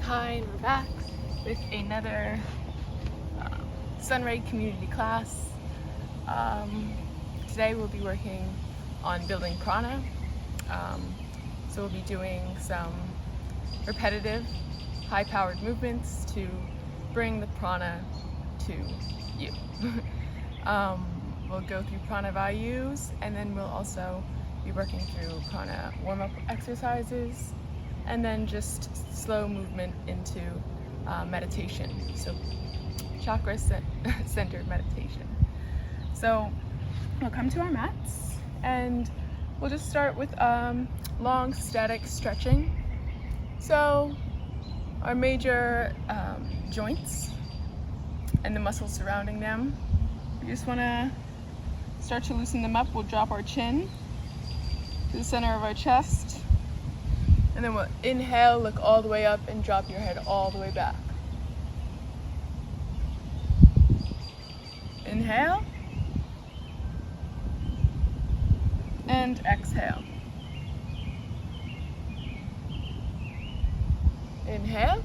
Hi, and we're back with another Sunray community class. Today we'll be working on building Prana. So we'll be doing some repetitive, high-powered movements to bring the Prana to you. We'll go through Prana Vayus, and then we'll also be working through Prana warm-up exercises, and then just slow movement into meditation, so chakra-centered meditation. So we'll come to our mats, and we'll just start with long static stretching. So our major joints and the muscles surrounding them, we just want to start to loosen them up. We'll drop our chin to the center of our chest, and then we'll inhale, look all the way up, and drop your head all the way back. Inhale, and exhale. Inhale,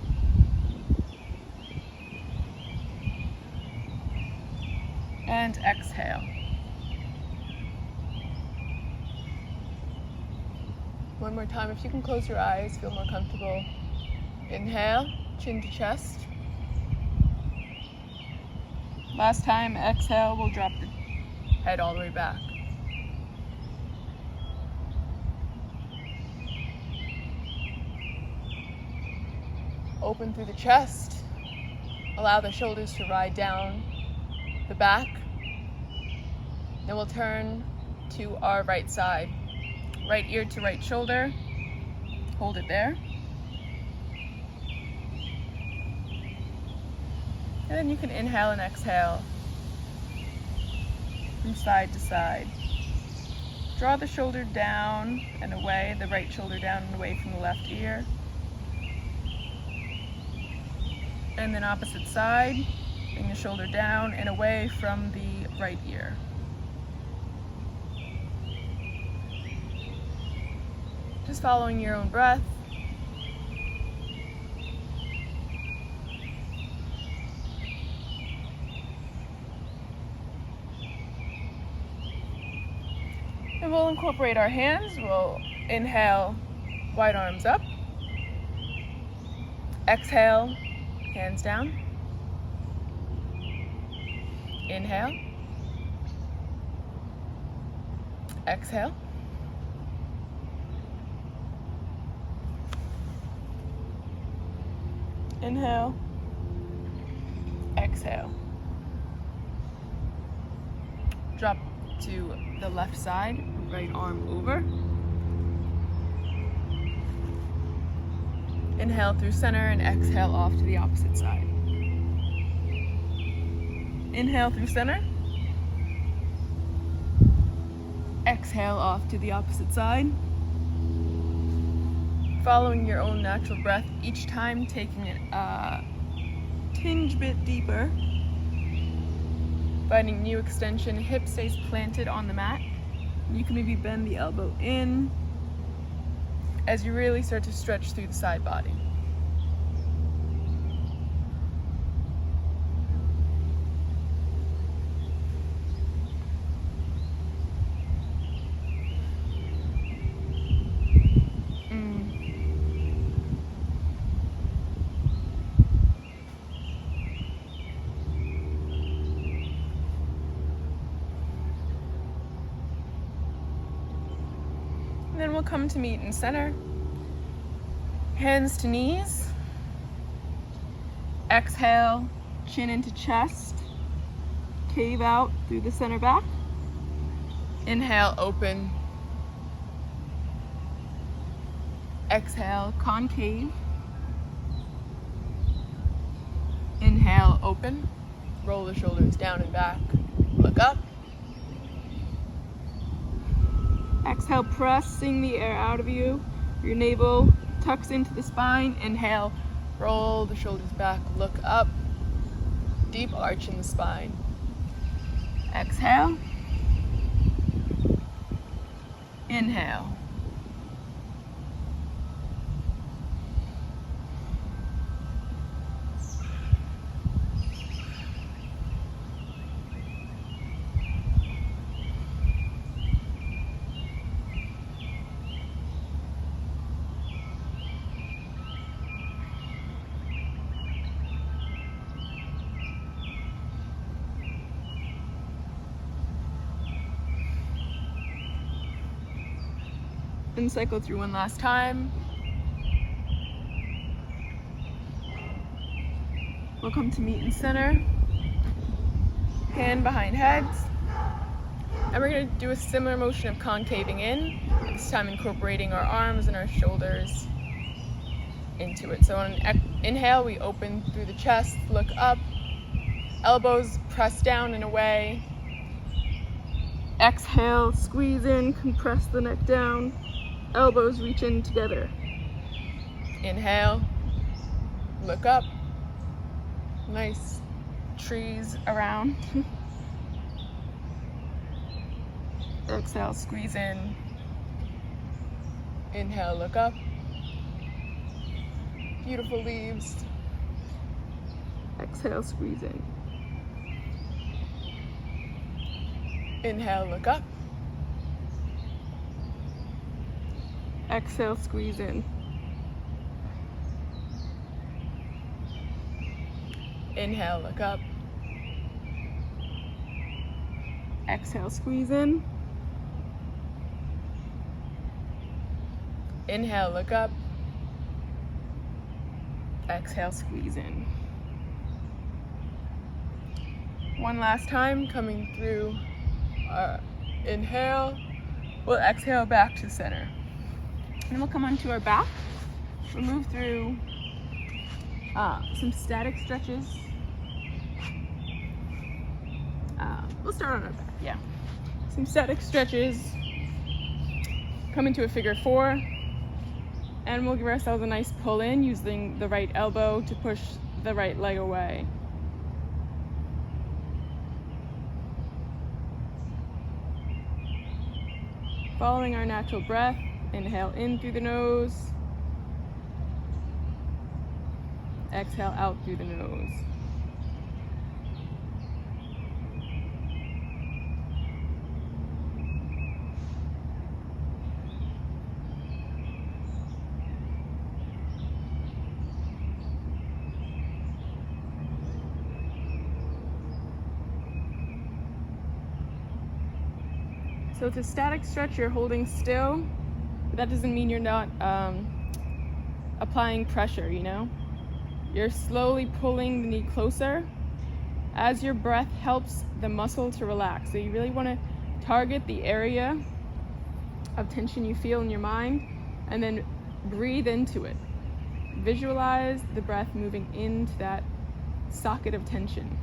and exhale. One more time, if you can close your eyes, feel more comfortable. Inhale, chin to chest. Last time, exhale, we'll drop the head all the way back. Open through the chest. Allow the shoulders to ride down the back. Then we'll turn to our right side. Right ear to right shoulder. Hold it there. And then you can inhale and exhale from side to side. Draw the shoulder down and away, the right shoulder down and away from the left ear. And then opposite side, bring the shoulder down and away from the right ear. Just following your own breath. And we'll incorporate our hands. We'll inhale, wide arms up. Exhale, hands down. Inhale. Exhale. Inhale. Exhale. Drop to the left side, right arm over. Inhale through center and exhale off to the opposite side. Inhale through center. Exhale off to the opposite side. Following your own natural breath, each time taking it a tinge bit deeper. Finding new extension, hip stays planted on the mat. You can maybe bend the elbow in as you really start to stretch through the side body. Then we'll come to meet in center. Hands to knees. Exhale, chin into chest. Cave out through the center back. Inhale, open. Exhale, concave. Inhale, open. Roll the shoulders down and back. Look up. Exhale, pressing the air out of you. Your navel tucks into the spine. Inhale, roll the shoulders back, look up. Deep arch in the spine. Exhale. Inhale. And cycle through one last time. We'll come to meet in center. Hand behind heads. And we're going to do a similar motion of concaving in, this time incorporating our arms and our shoulders into it. So on an inhale, we open through the chest, look up, elbows press down and away. Exhale, squeeze in, compress the neck down, elbows reach in together. Inhale, look up, nice trees around. Exhale, squeeze in. Inhale, look up. Beautiful leaves. Exhale, squeeze in. Inhale, look up. Exhale, squeeze in. Inhale, look up. Exhale, squeeze in. Inhale, look up. Exhale, squeeze in. One last time, coming through our inhale. We'll exhale back to center. And we'll come onto our back. We'll move through some static stretches. We'll start on our back, yeah. Some static stretches. Come into a figure four. And we'll give ourselves a nice pull in using the right elbow to push the right leg away. Following our natural breath, inhale in through the nose. Exhale out through the nose. So it's a static stretch, you're holding still, but that doesn't mean you're not applying pressure, you know? You're slowly pulling the knee closer as your breath helps the muscle to relax. So you really want to target the area of tension you feel in your mind and then breathe into it. Visualize the breath moving into that socket of tension.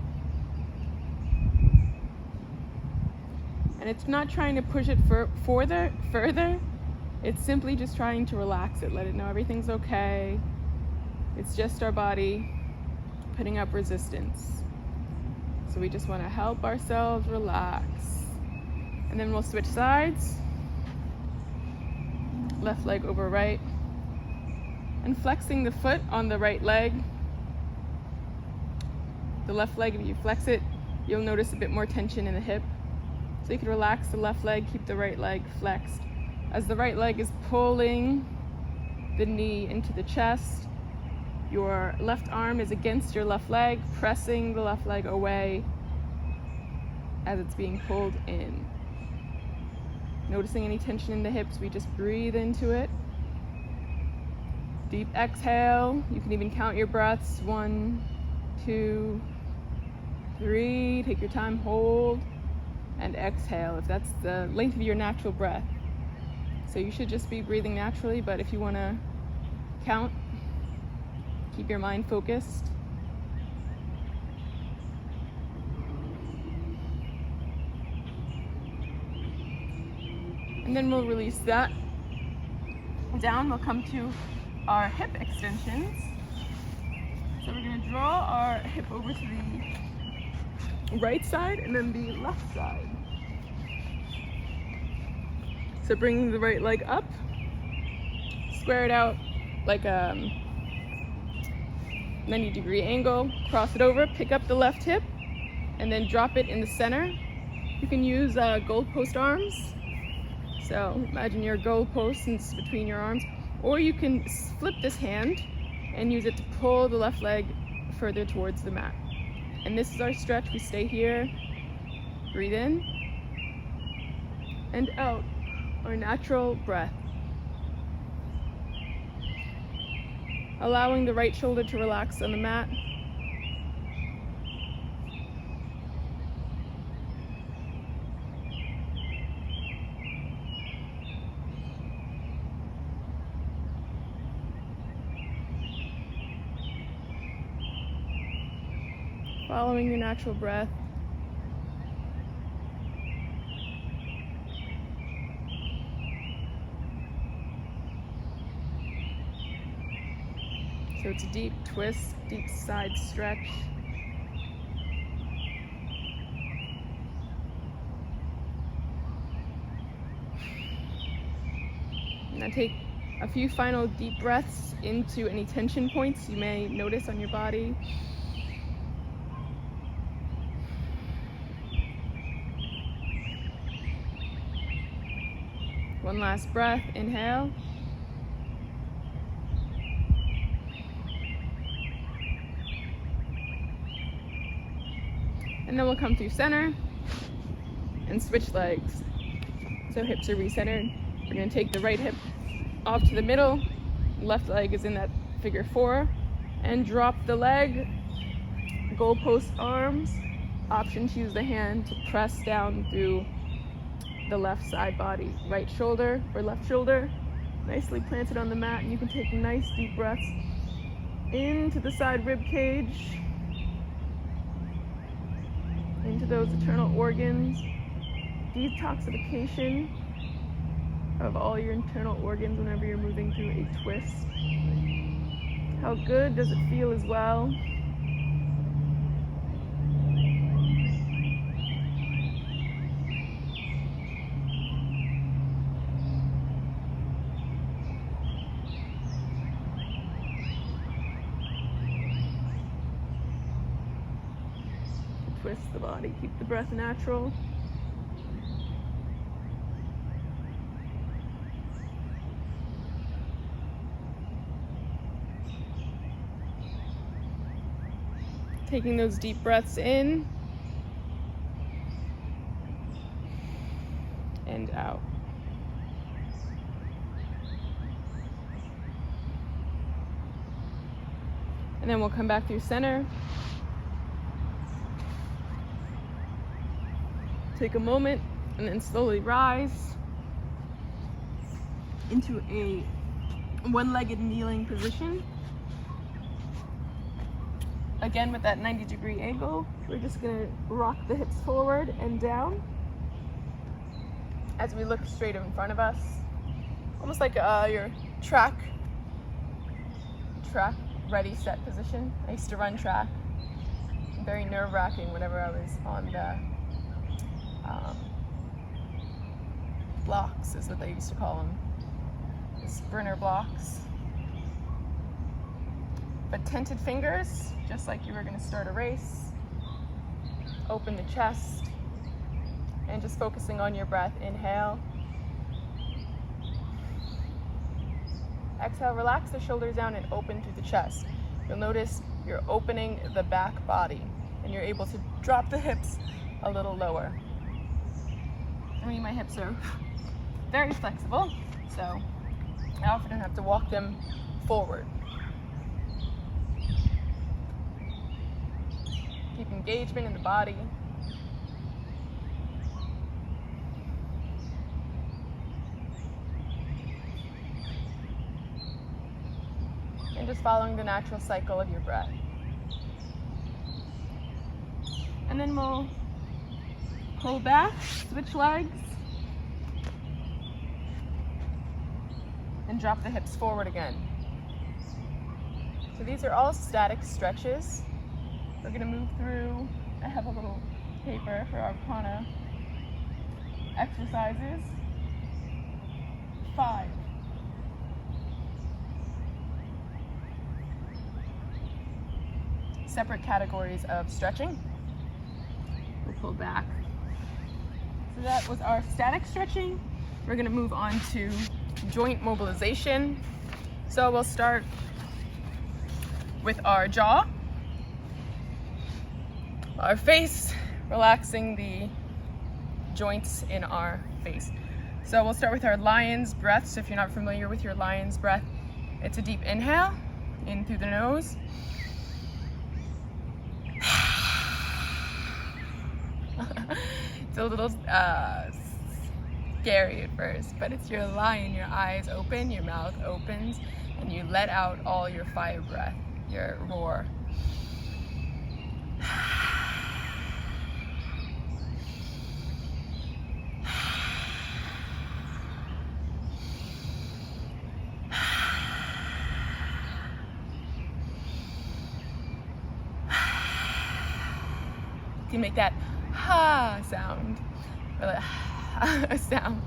And it's not trying to push it further. It's simply just trying to relax it, let it know everything's okay. It's just our body putting up resistance. So we just want to help ourselves relax. And then we'll switch sides. Left leg over right. And flexing the foot on the right leg. The left leg, if you flex it, you'll notice a bit more tension in the hip. So you can relax the left leg, keep the right leg flexed. As the right leg is pulling the knee into the chest, your left arm is against your left leg, pressing the left leg away as it's being pulled in. Noticing any tension in the hips, we just breathe into it. Deep exhale. You can even count your breaths. 1, 2, 3. Take your time, hold. And exhale if that's the length of your natural breath. So you should just be breathing naturally, but if you want to count, keep your mind focused. And then we'll release that down. We'll come to our hip extensions. So we're going to draw our hip over to the right side and then the left side. So bringing the right leg up, square it out like a 90-degree angle, cross it over, pick up the left hip, and then drop it in the center. You can use goalpost arms. So imagine your goalpost is between your arms, or you can flip this hand and use it to pull the left leg further towards the mat. And this is our stretch. We stay here, breathe in and out, our natural breath. allowing the right shoulder to relax on the mat. Following your natural breath. So it's a deep twist, deep side stretch. Now take a few final deep breaths into any tension points you may notice on your body. One last breath, inhale. And then we'll come through center and switch legs. So hips are recentered. We're gonna take the right hip off to the middle, left leg is in that figure 4, and drop the leg, goalpost arms. Option to use the hand to press down through the left side body. Right shoulder or left shoulder, nicely planted on the mat, and you can take nice deep breaths into the side rib cage, into those internal organs, detoxification of all your internal organs whenever you're moving through a twist. How good does it feel as well? Twist the body, keep the breath natural. Taking those deep breaths in and out. And then we'll come back through center. Take a moment and then slowly rise into a one-legged kneeling position. Again, with that 90-degree angle, we're just gonna rock the hips forward and down as we look straight in front of us. Almost like your track ready set position. I used to run track. Very nerve-wracking whenever I was on the blocks is what they used to call them. The sprinter blocks. But tented fingers, just like you were gonna start a race. Open the chest and just focusing on your breath. Inhale. Exhale, relax the shoulders down and open through the chest. You'll notice you're opening the back body and you're able to drop the hips a little lower. I mean, my hips are very flexible, so I often have to walk them forward. Keep engagement in the body. And just following the natural cycle of your breath. And then we'll pull back, switch legs, and drop the hips forward again. So these are all static stretches. We're gonna move through, I have a little paper for our Prana exercises. 5. Separate categories of stretching. We'll pull back. So that was our static stretching. We're gonna move on to joint mobilization. So we'll start with our jaw, our face, relaxing the joints in our face. So we'll start with our lion's breath. So if you're not familiar with your lion's breath, it's a deep inhale. In through the nose. It's a little scary at first, but it's your lion. Your eyes open, your mouth opens, and you let out all your fire breath, your roar. You can make that ha sound, or a sound.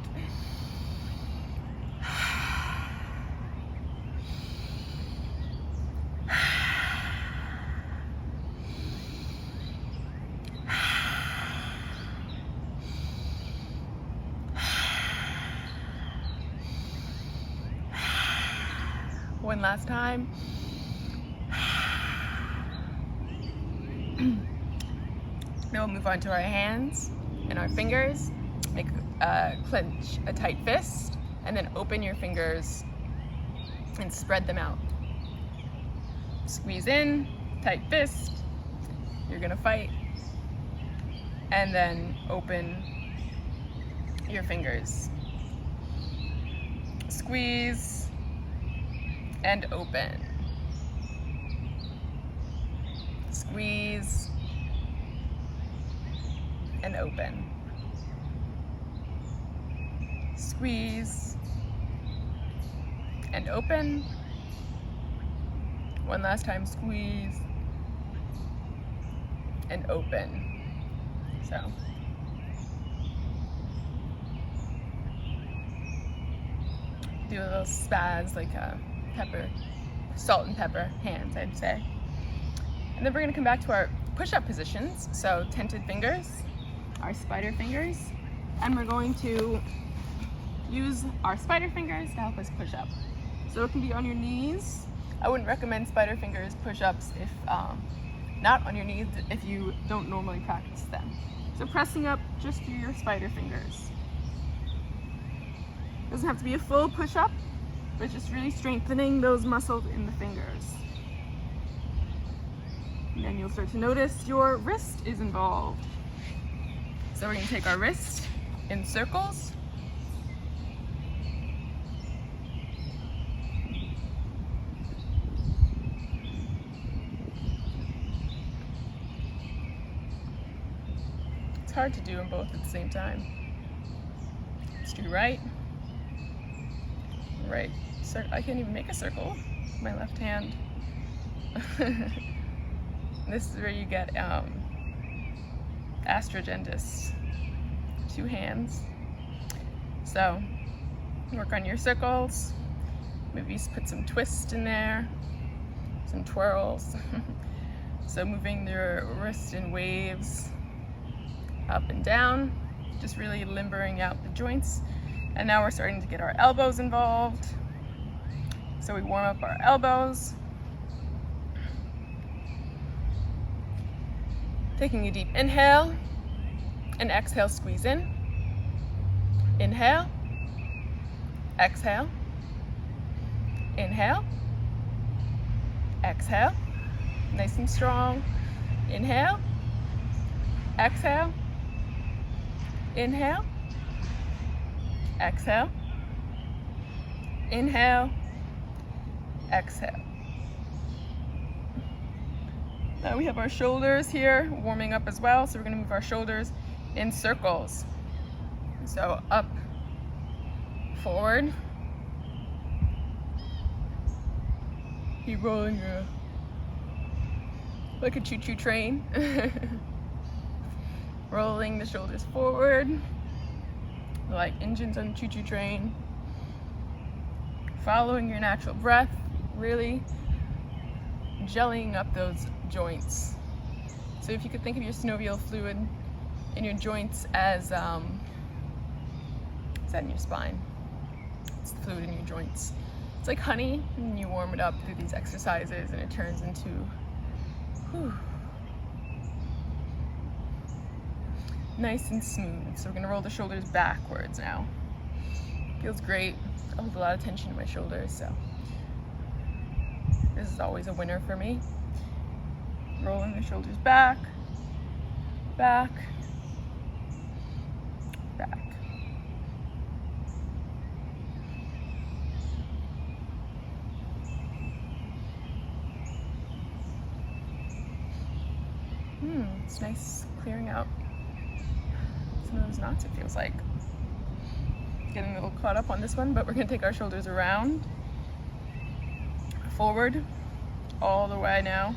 One last time. Then we'll move on to our hands and our fingers. Make clench a tight fist, and then open your fingers and spread them out. Squeeze in, tight fist. You're gonna fight, and then open your fingers. Squeeze and open. Squeeze and open. Squeeze and open. One last time, squeeze and open. So. Do a little spaz like a pepper, salt and pepper hands, I'd say. And then we're gonna come back to our push-up positions. So tented fingers, our spider fingers, and we're going to use our spider fingers to help us push up. So it can be on your knees. I wouldn't recommend spider fingers push-ups if not on your knees if you don't normally practice them. So pressing up just through your spider fingers. Doesn't have to be a full push-up, but just really strengthening those muscles in the fingers. And then you'll start to notice your wrist is involved. So we're going to take our wrist in circles. It's hard to do them both at the same time. Let's do right. Right. I can't even make a circle with my left hand. This is where you get astrogendus, 2 hands. So work on your circles. Maybe put some twist in there, some twirls. So moving your wrist in waves up and down, just really limbering out the joints. And now we're starting to get our elbows involved. So we warm up our elbows. Taking a deep inhale and exhale, squeeze in. Inhale, exhale, inhale, exhale. Nice and strong. Inhale, exhale, inhale, exhale, inhale, exhale. Now we have our shoulders here warming up as well, so we're going to move our shoulders in circles. So up, forward. Keep rolling your, like a choo-choo train. Rolling the shoulders forward, like engines on a choo-choo train. Following your natural breath, really jellying up those joints. So if you could think of your synovial fluid in your joints as, is that in your spine? It's the fluid in your joints. It's like honey, and you warm it up through these exercises, and it turns into, whew, nice and smooth. So we're gonna roll the shoulders backwards now. Feels great. I hold a lot of tension in my shoulders, so This is always a winner for me. Rolling the shoulders back, back, back. It's nice clearing out some of those knots, it feels like. Getting a little caught up on this one, but we're gonna take our shoulders around, forward, all the way now.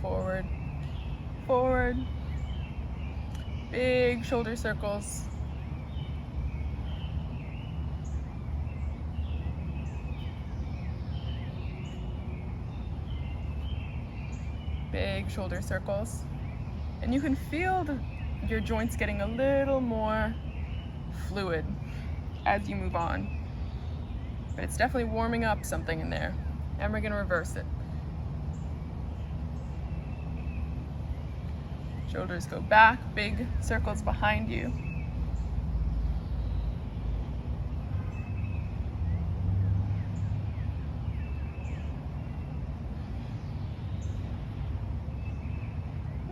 Forward, forward. Big shoulder circles. Big shoulder circles. And you can feel your joints getting a little more fluid as you move on. But it's definitely warming up something in there. And we're gonna reverse it. Shoulders go back, big circles behind you.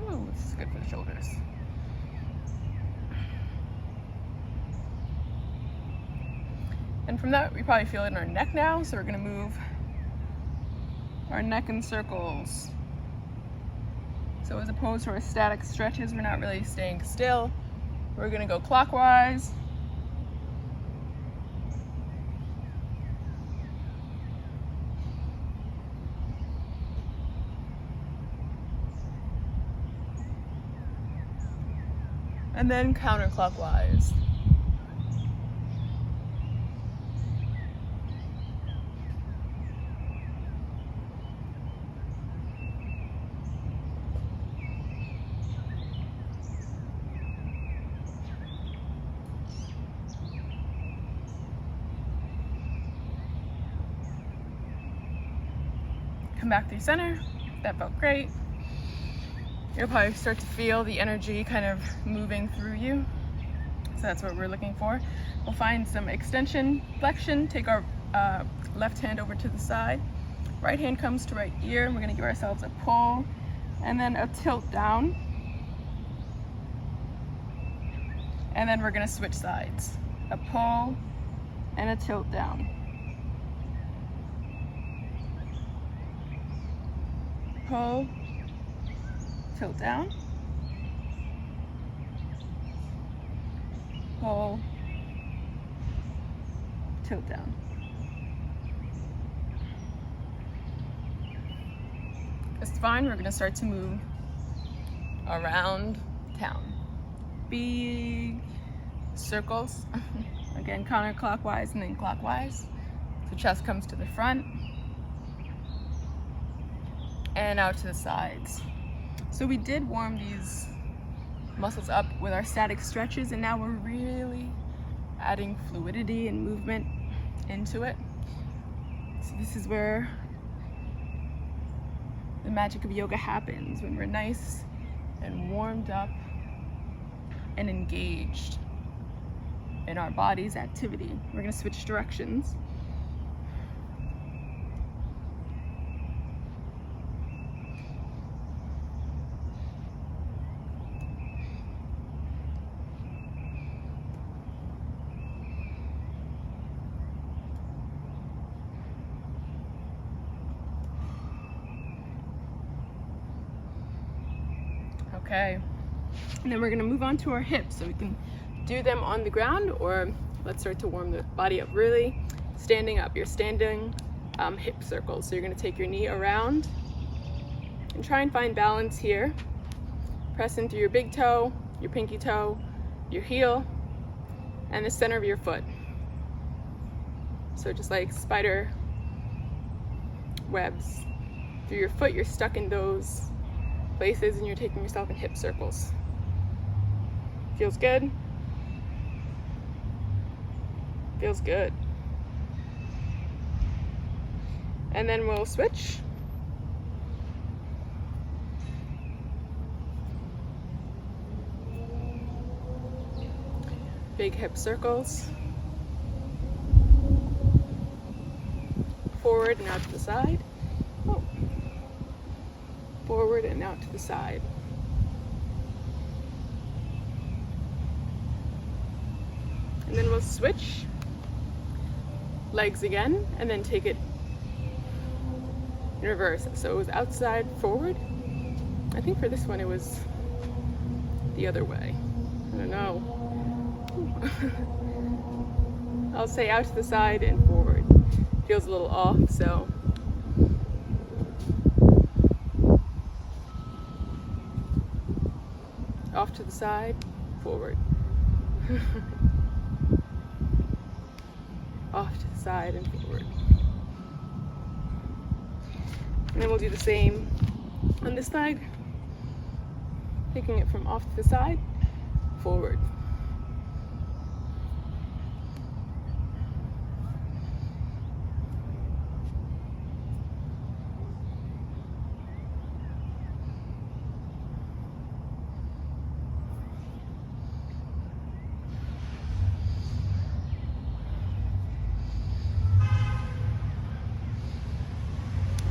Ooh, this is good for the shoulders. And from that, we probably feel it in our neck now, so we're gonna move our neck in circles. So as opposed to our static stretches, we're not really staying still. We're gonna go clockwise. And then counterclockwise. Come back through center. That felt great. You'll probably start to feel the energy kind of moving through you. So that's what we're looking for. We'll find some extension, flexion. Take our left hand over to the side. Right hand comes to right ear. We're gonna give ourselves a pull and then a tilt down. And then we're gonna switch sides. A pull and a tilt down. Pull, tilt down, pull, tilt down. It's fine, we're going to start to move around town. Big circles, again counterclockwise and then clockwise. So chest comes to the front and out to the sides. So we did warm these muscles up with our static stretches, and now we're really adding fluidity and movement into it. So this is where the magic of yoga happens, when we're nice and warmed up and engaged in our body's activity. We're gonna switch directions. Okay, and then we're gonna move on to our hips, so we can do them on the ground, or let's start to warm the body up really. Standing up, you're standing hip circles. So you're gonna take your knee around and try and find balance here. Press into your big toe, your pinky toe, your heel, and the center of your foot. So just like spider webs through your foot, you're stuck in those places and you're taking yourself in hip circles. Feels good? Feels good. And then we'll switch. Big hip circles. forward and out to the side. Oh. Forward and out to the side. And then we'll switch legs again and then take it in reverse. So it was outside, forward. I think for this one it was the other way. I don't know. I'll say out to the side and forward. Feels a little off, so. Off to the side, forward. Off to the side and forward. And then we'll do the same on this side, taking it from off to the side, forward.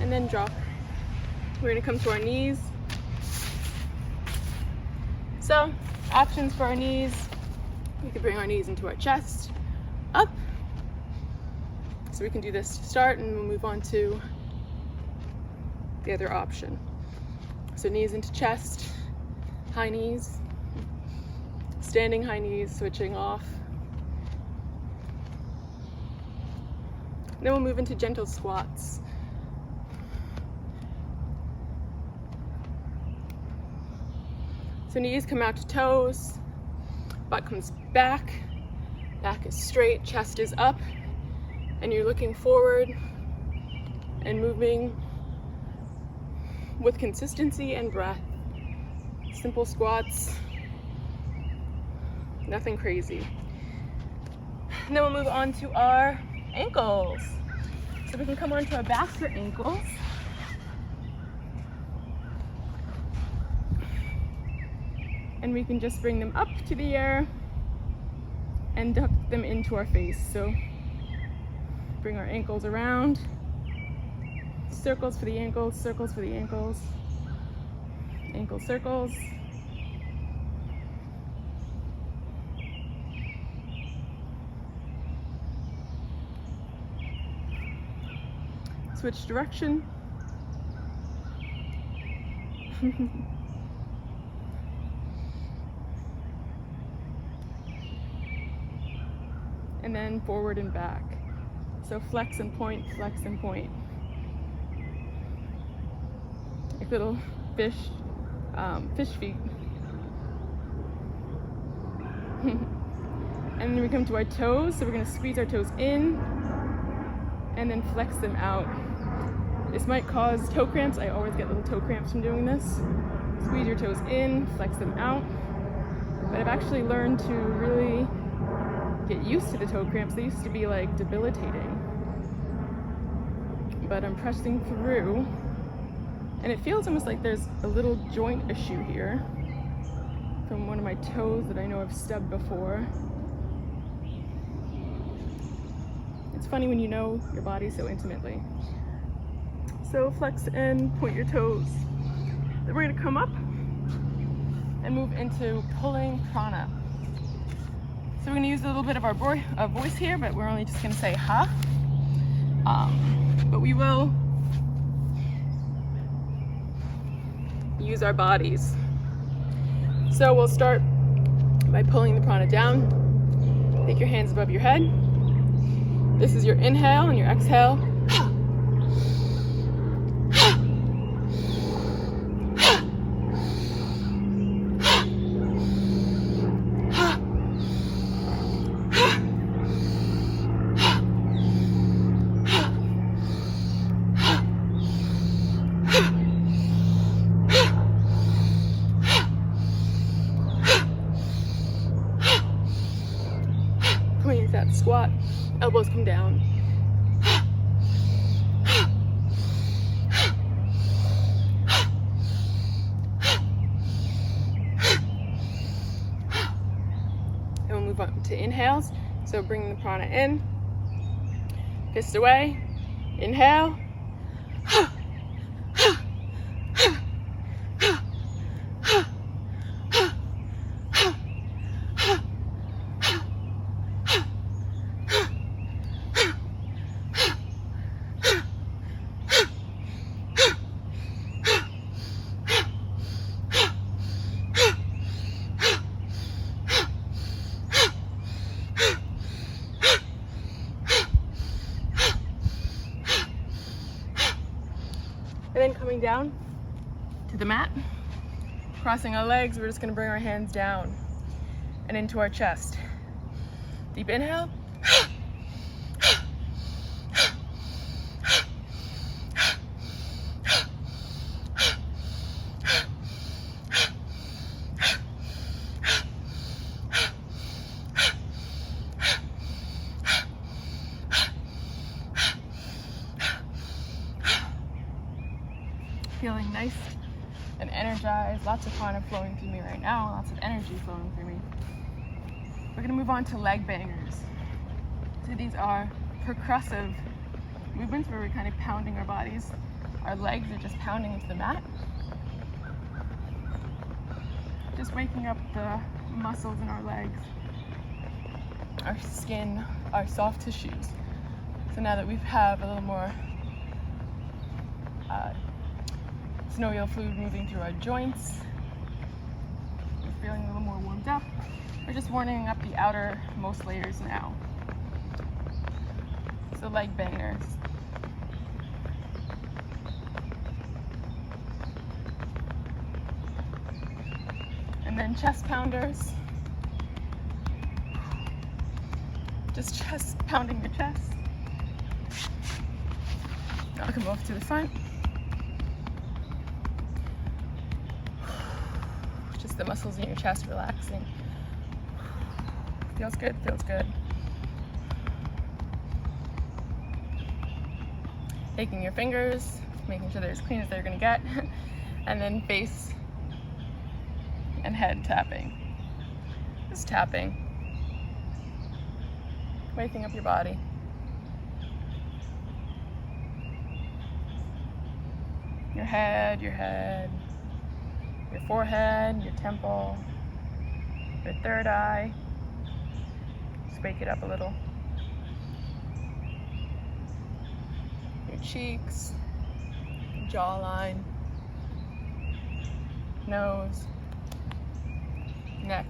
And then drop. We're gonna come to our knees. So, options for our knees. We can bring our knees into our chest, up. So we can do this to start and we'll move on to the other option. So knees into chest, high knees, standing high knees, switching off. Then we'll move into gentle squats. So knees come out to toes, butt comes back, back is straight, chest is up, and you're looking forward and moving with consistency and breath. Simple squats, nothing crazy. And then we'll move on to our ankles. So we can come onto our backs for ankles. And we can just bring them up to the air and duck them into our face. So bring our ankles around, circles for the ankles, circles for the ankles, ankle circles. Switch direction. And then forward and back. So flex and point, flex and point. Like little fish feet. And then we come to our toes, so we're gonna squeeze our toes in and then flex them out. This might cause toe cramps. I always get little toe cramps from doing this. Squeeze your toes in, flex them out. But I've actually learned to really get used to the toe cramps. They used to be like debilitating. But I'm pressing through and it feels almost like there's a little joint issue here from one of my toes that I know I've stubbed before. It's funny when you know your body so intimately. So flex and point your toes. Then we're gonna come up and move into pulling prana. So we're gonna use a little bit of our voice here, but we're only just gonna say ha. But we will use our bodies. So we'll start by pulling the prana down. Take your hands above your head. This is your inhale, and your exhale. Coming into that squat, elbows come down. And we'll move on to inhales. So bringing the prana in, fist away, Inhale. And then coming down to the mat, crossing our legs, we're just gonna bring our hands down and into our chest. Deep inhale. Feeling nice and energized, lots of prana flowing through me right now, lots of energy flowing through me. We're gonna move on to leg bangers. So these are percussive movements where we're kind of pounding our bodies. Our legs are just pounding into the mat. Just waking up the muscles in our legs, our skin, our soft tissues. So now that we have a little more synovial fluid moving through our joints, we're feeling a little more warmed up. We're just warming up the outermost layers now. So leg bangers. And then chest pounders. Just chest pounding your chest. I'll come over to the front. Just the muscles in your chest relaxing. Feels good, feels good. Taking your fingers, making sure they're as clean as they're gonna get, and then face and head tapping. Just tapping. Waking up your body. Your head, your forehead, your temple, your third eye. Just wake it up a little. Your cheeks, jawline, nose, neck,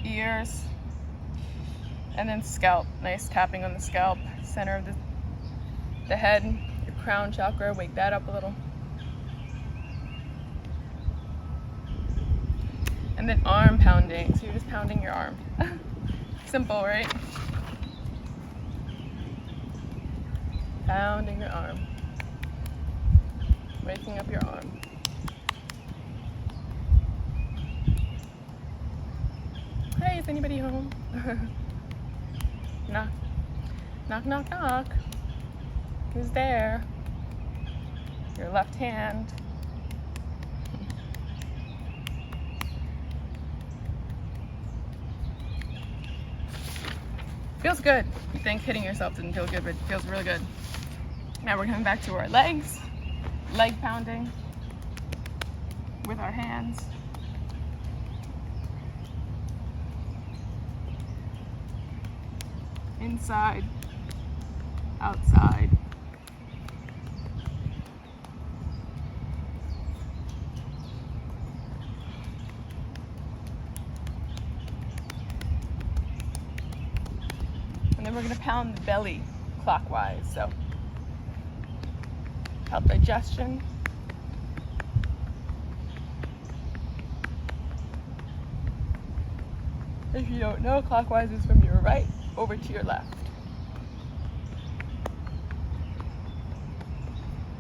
ears, and then scalp. Nice tapping on the scalp, center of the head, your crown chakra. Wake that up a little. And then arm pounding. So you're just pounding your arm. Simple, right? Pounding your arm. Waking up your arm. Hey, is anybody home? Knock. Knock, knock, knock. Who's there? Your left hand. Feels good. You think hitting yourself didn't feel good, but it feels really good. Now we're coming back to our legs. Leg pounding with our hands. Inside, outside. And then we're going to pound the belly clockwise, so help digestion. If you don't know, clockwise is from your right over to your left.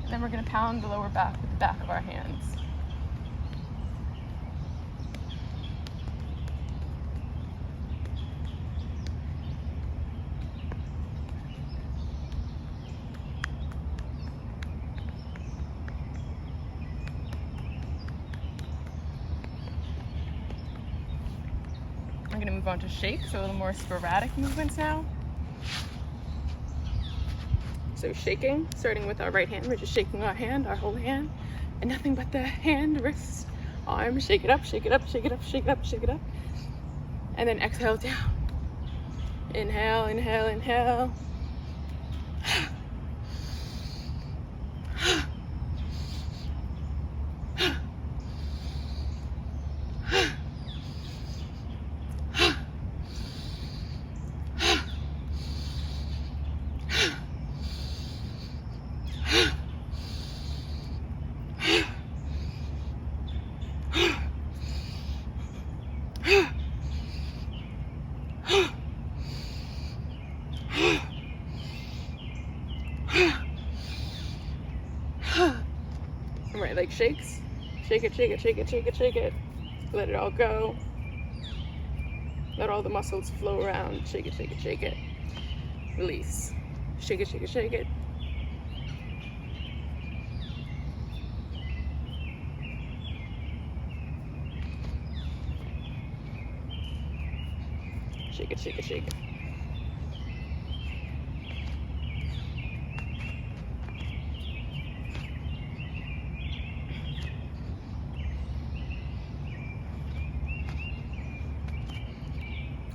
And then we're going to pound the lower back with the back of our hands. I'm going to move on to shakes, so a little more sporadic movements now. So shaking, starting with our right hand, we're just shaking our hand, our whole hand, and nothing but the hand, wrist, arm, shake it up, shake it up, shake it up, shake it up, shake it up. And then exhale down. Inhale, inhale, inhale. Right leg shakes. Shake it, shake it, shake it, shake it, shake it. Let it all go. Let all the muscles flow around. Shake it, shake it, shake it. Release. Shake it, shake it, shake it. Shake it, shake it, shake it.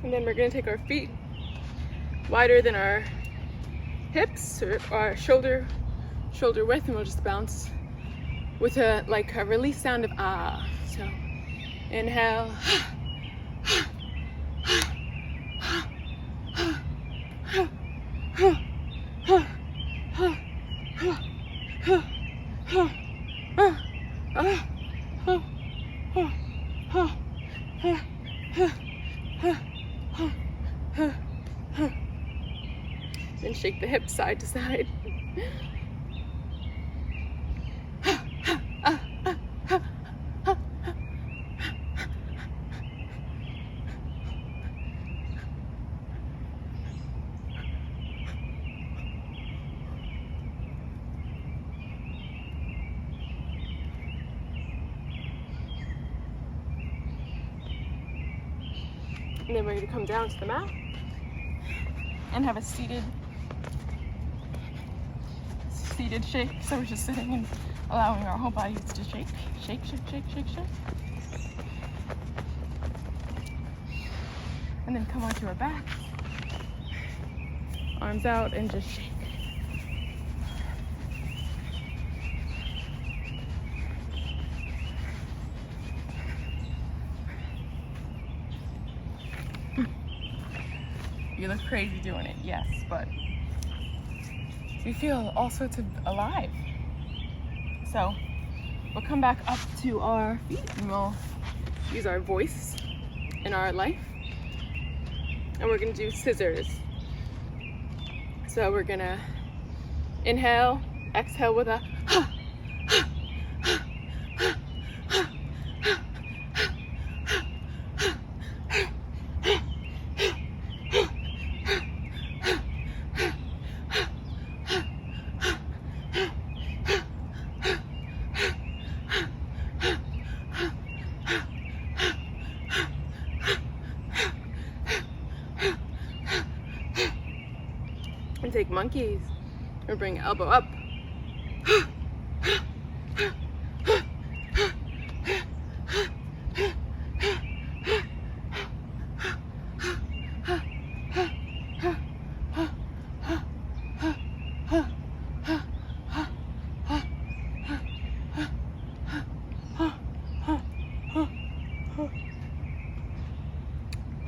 And then we're going to take our feet wider than our hips or our shoulder width, and we'll just bounce with a release sound of ah. So inhale. Then shake the hips side to side. And then we're going to come down to the mat and have a seated shake. So we're just sitting and allowing our whole bodies to shake, shake, shake, shake, shake, shake. And then come onto our back, arms out, and just shake. You look crazy doing it, yes, but we feel all sorts of alive. So we'll come back up to our feet and we'll use our voice in our life. And we're gonna do scissors. So we're gonna inhale, exhale with a and take monkeys, or bring elbow up.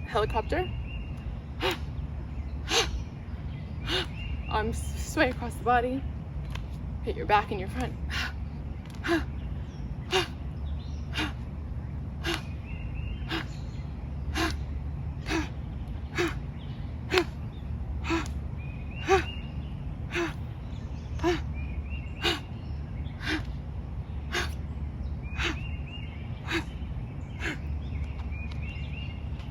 Helicopter. Arms sway across the body. Hit your back and your front.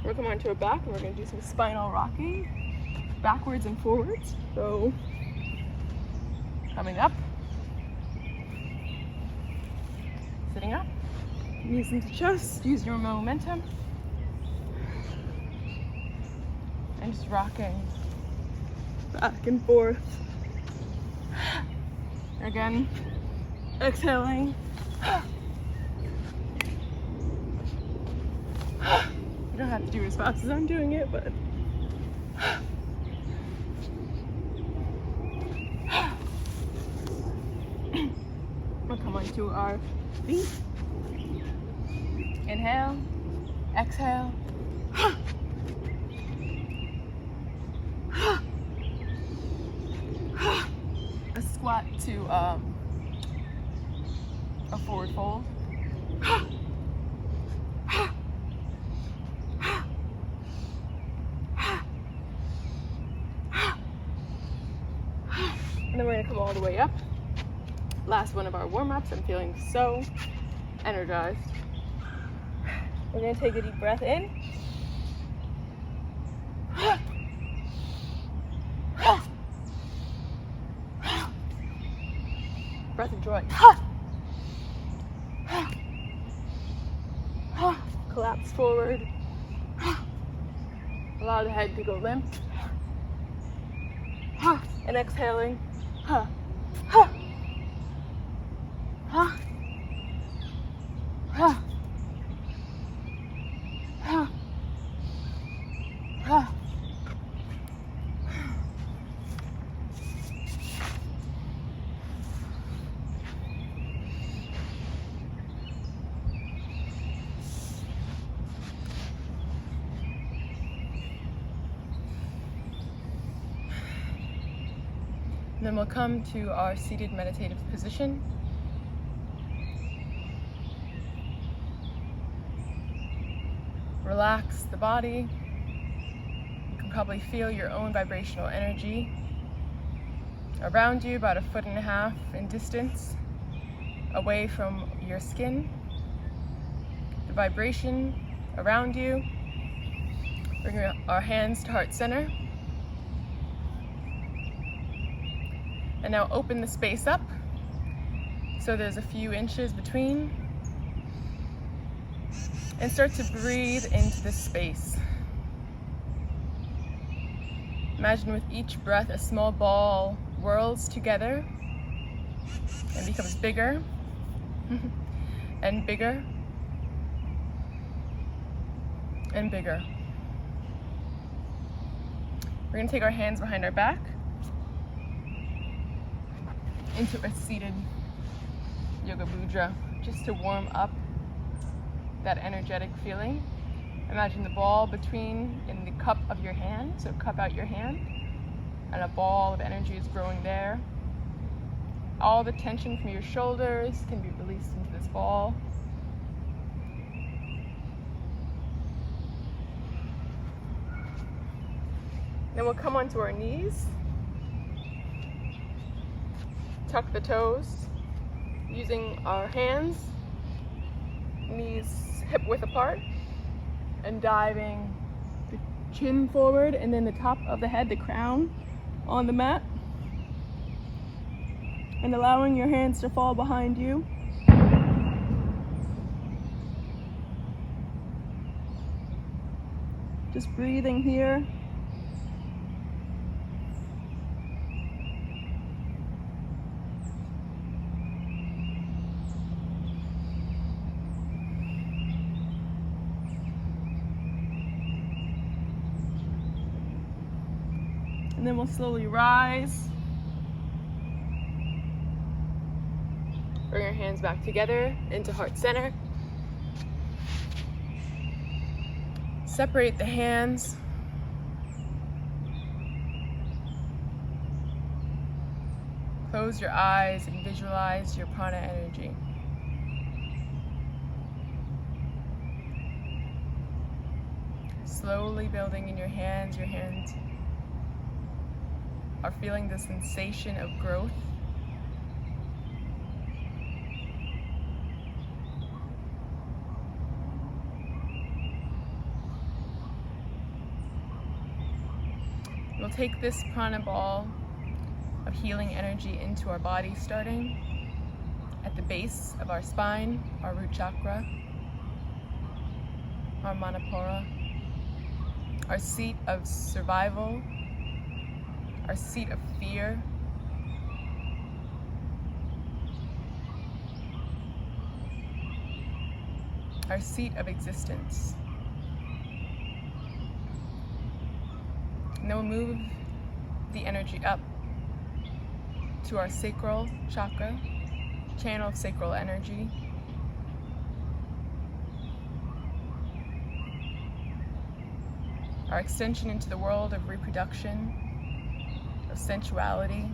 We'll come onto our back and we're going to do some spinal rocking, backwards and forwards. So coming up, sitting up, knees into chest, use your momentum, and just rocking back and forth. Again, exhaling. You don't have to do as fast as I'm doing it, but we'll come onto our feet. Inhale, exhale. A squat to a forward fold. And then we're gonna come all the way up. Last one of our warm-ups. I'm feeling so energized. We're gonna take a deep breath in. Breath of joy. Collapse forward. Allow the head to go limp. And exhaling. And then we'll come to our seated meditative position. Relax the body. You can probably feel your own vibrational energy around you, about 1.5 feet in distance, away from your skin. The vibration around you. Bring our hands to heart center. And now open the space up so there's a few inches between. And start to breathe into this space. Imagine with each breath a small ball whirls together and becomes bigger and bigger and bigger. We're going to take our hands behind our back into a seated yoga Bouja, just to warm up that energetic feeling. Imagine the ball in the cup of your hand, so cup out your hand, and a ball of energy is growing there. All the tension from your shoulders can be released into this ball. Then we'll come onto our knees. Tuck the toes, using our hands, knees hip width apart, and diving the chin forward and then the top of the head, the crown, on the mat. And allowing your hands to fall behind you. Just breathing here. And then we'll slowly rise. Bring our hands back together into heart center. Separate the hands. Close your eyes and visualize your prana energy. Slowly building in your hands. Your hands are feeling the sensation of growth. We'll take this prana ball of healing energy into our body, starting at the base of our spine, our root chakra, our manipura, our seat of survival, our seat of fear, our seat of existence. And then we'll move the energy up to our sacral chakra, channel of sacral energy. Our extension into the world of reproduction, of sensuality.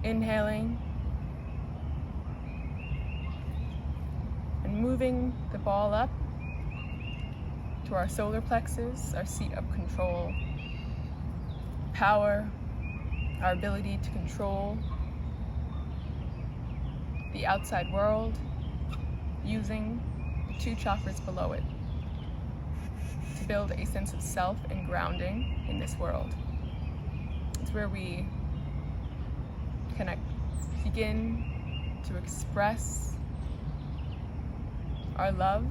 Inhaling and moving the ball up to our solar plexus, our seat of control, power, our ability to control the outside world using the 2 chakras below it to build a sense of self and grounding in this world. It's where we begin to express our love,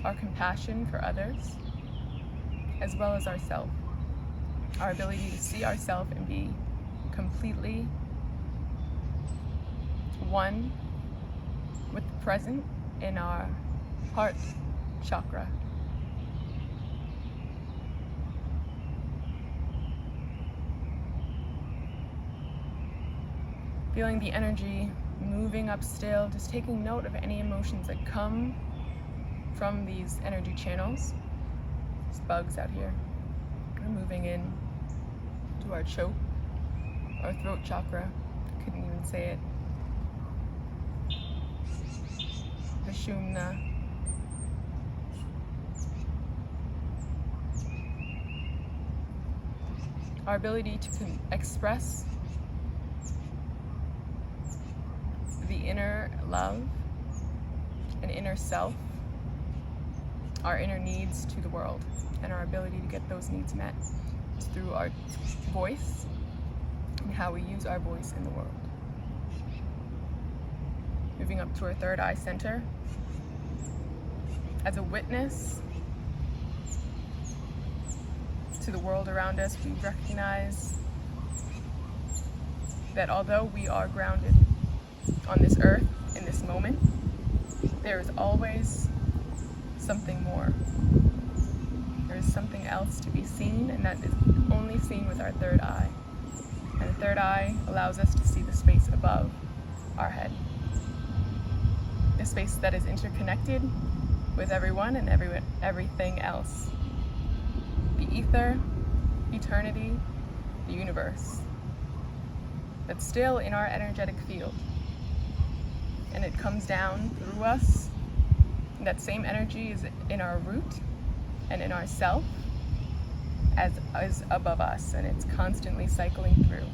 our compassion for others, as well as ourselves. Our ability to see ourselves and be completely one with the present in our heart chakra. Feeling the energy moving up still, just taking note of any emotions that come from these energy channels. There's bugs out here. We're moving in to our choke, our throat chakra. Couldn't even say it. Vishumna. Our ability to express the inner love and inner self, our inner needs to the world, and our ability to get those needs met is through our voice and how we use our voice in the world. Moving up to our 3rd eye center. As a witness to the world around us, we recognize that although we are grounded on this earth, in this moment, there is always something more. There is something else to be seen, and that is only seen with our 3rd eye. And the 3rd eye allows us to see the space above our head. The space that is interconnected with everyone and everything else. The ether, eternity, the universe. That's still in our energetic field. And it comes down through us. And that same energy is in our root and in our self as is above us, and it's constantly cycling through.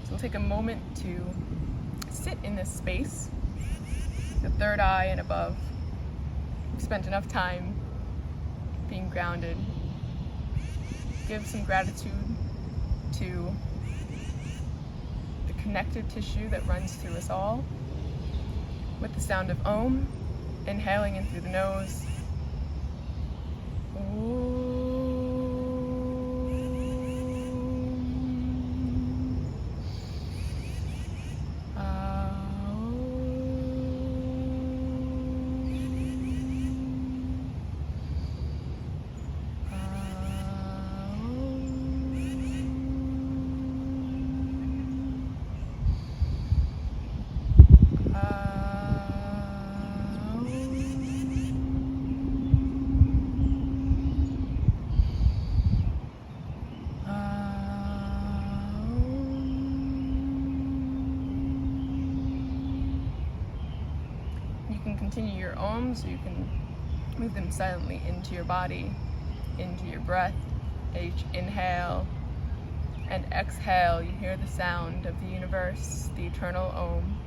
So we'll take a moment to sit in this space, the 3rd eye and above. We've spent enough time being grounded. Give some gratitude to the connective tissue that runs through us all. With the sound of Om, inhaling in through the nose. Continue your Oms, or you can move them silently into your body, into your breath. Each inhale and exhale, you hear the sound of the universe, the eternal Om.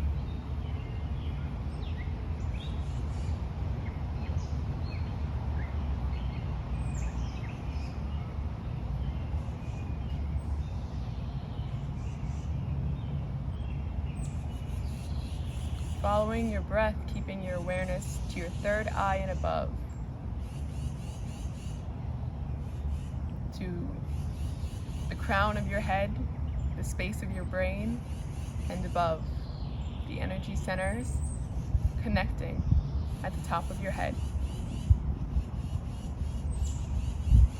Following your breath, keeping your awareness to your 3rd eye and above, to the crown of your head, the space of your brain, and above, the energy centers connecting at the top of your head,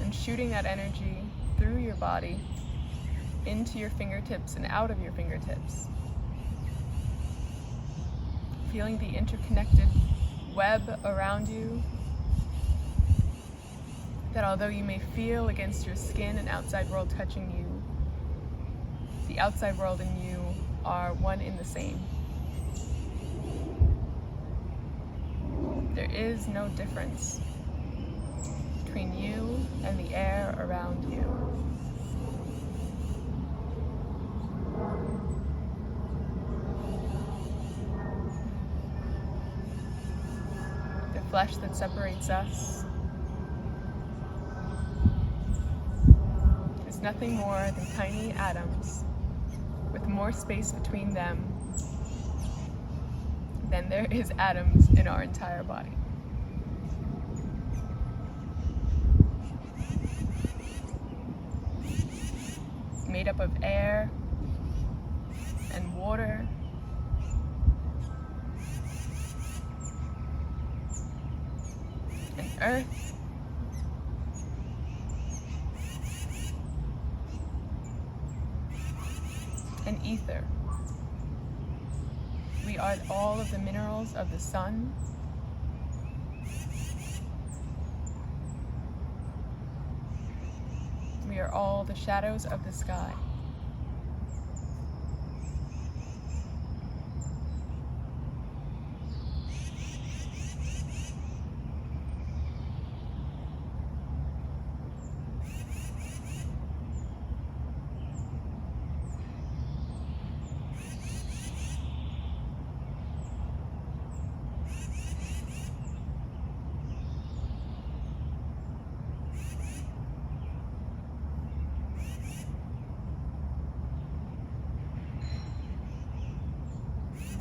and shooting that energy through your body into your fingertips and out of your fingertips. Feeling the interconnected web around you, that although you may feel against your skin an outside world touching you, the outside world and you are one in the same. There is no difference between you and the air around you. The flesh that separates us is nothing more than tiny atoms with more space between them than there is atoms in our entire body. Made up of air and water and earth and ether. We are all of the minerals of the sun. We are all the shadows of the sky.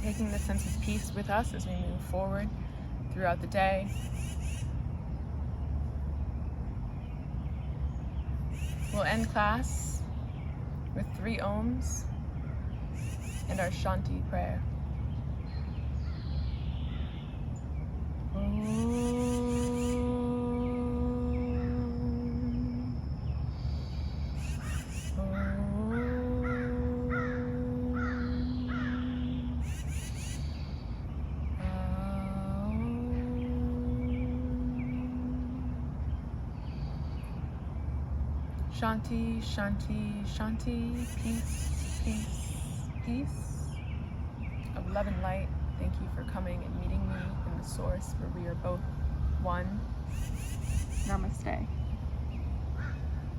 Taking the sense of peace with us as we move forward throughout the day. We'll end class with 3 ohms and our Shanti prayer. Shanti, Shanti, Shanti, peace, peace, peace of love and light. Thank you for coming and meeting me in the source where we are both one. Namaste.